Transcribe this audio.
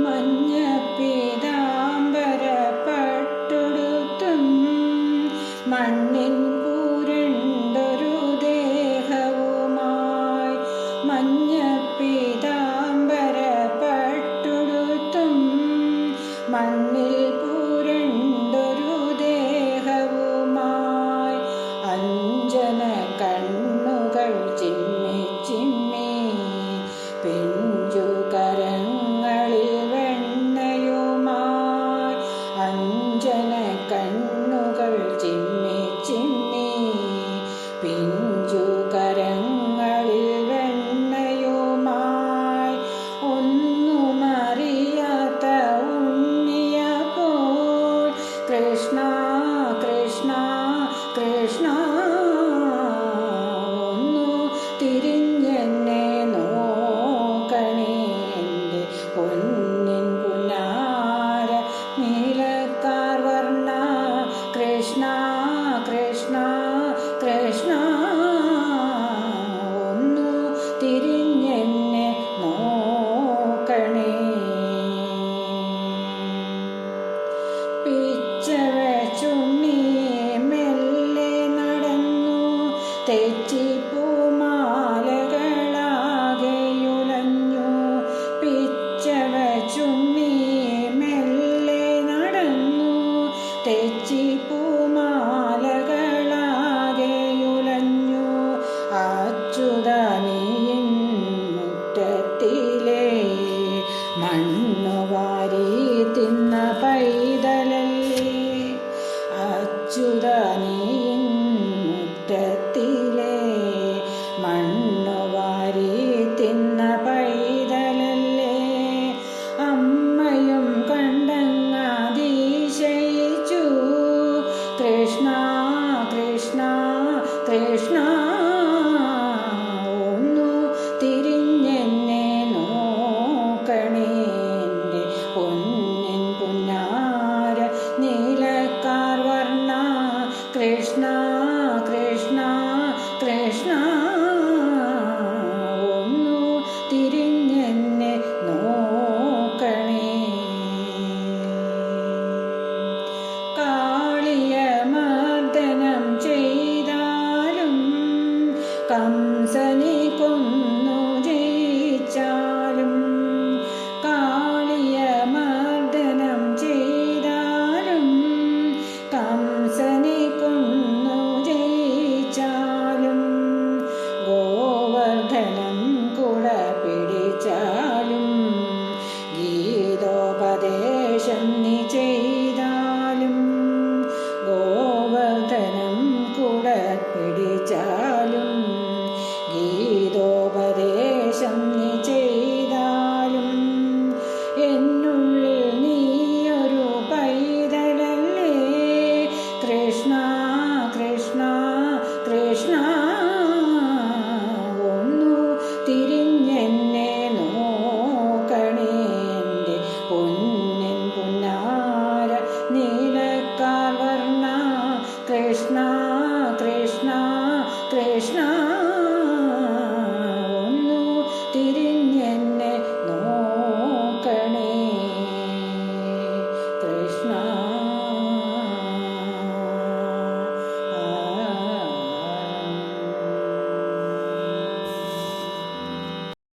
മഞ്ഞ പീതാംബര പട്ടുടുത്തും മണ്ണിൻ പൂരണ്ടൊരു ദേഹവുമായി മഞ്ഞ പീതാംബര പട്ടുടുത്തും മണ്ണിൽ പൂരണ്ടൊരു ദേഹവുമായി അഞ്ജന കണ്ണുകൾ ചിമ്മി ചിമ്മി പിഞ്ചുകരങ്ങളിൽ വെണ്ണയുമായി അഞ്ജന കണ്ണുകൾ ചിമ്മി ചിമ്മി പിഞ്ചുകരങ്ങളിൽ വെണ്ണയുമായി ഒന്നുമറിയാത്ത ഉണ്ണിയപ്പോൾ കൃഷ്ണ കൃഷ്ണ കൃഷ്ണ ഒന്നു തിരിഞ്ഞെന്നെ നോക്കണേ എൻ്റെ പൊന്നിൻ പുന്നാര നീലക്കാർ വർണ്ണ കൃഷ്ണ കൃഷ്ണ കൃഷ്ണ ഒന്നു തിരിഞ്ഞെന്നെ നോക്കണേ. പിച്ചവച്ചുണ്ണി മെല്ലെ നടന്നു തെച്ചിപ്പൂമാലകളാകെയുലഞ്ഞു പിച്ചവച്ചുണ്ണി മെല്ലെ നടന്നു തെച്ചിപ്പൂമാലകളാകെയുലഞ്ഞു അച്യുതനിൻ മുറ്റത്തിലെ മണ്ണുവാരി തിന്ന പൈതലല്ലേ അച്യുതനിൻ മുറ്റത്തിലെ മണ്ണുവാരി തിന്ന പൈതലല്ലേ അമ്മയും കണ്ടങ്ങാതിശയിച്ചു കൃഷ്ണ കൃഷ്ണ കൃഷ്ണ ഒന്നു തിരിഞ്ഞെന്നെ നോക്കണേ എൻ്റെ പൊന്നിൻ പുന്നാര നീലക്കാർ വർണ്ണ കൃഷ്ണ കൃഷ്ണ കൃഷ്ണ ഒന്നു തിരിഞ്ഞെന്നെ നോക്കണേ. കാളിയമർദ്ദനം ചെയ്താലും കംസനെ കൊന്നു ജയിച്ചാലും കാളിയമർദ്ദനം ചെയ്താലും കംസനെ കൊന്നു ജയിച്ചാലും ഗോവർദ്ധനം കുട പിടിച്ചാലും ഗീതോപദേശം നീ ചെയ്താലും ഗോവർദ്ധനം കുട പിടിച്ചാലും ഗീതോപദേശം നീ ചെയ്താലും എന്നുള്ളിൽ നീയൊരു പൈതലല്ലേ കൃഷ്ണ കൃഷ്ണ കൃഷ്ണ ഒന്നു തിരിഞ്ഞെന്നെ നോക്കണേ എൻ്റെ പൊന്നിൻ പുന്നാര നീലക്കാർ വർണ്ണ കൃഷ്ണ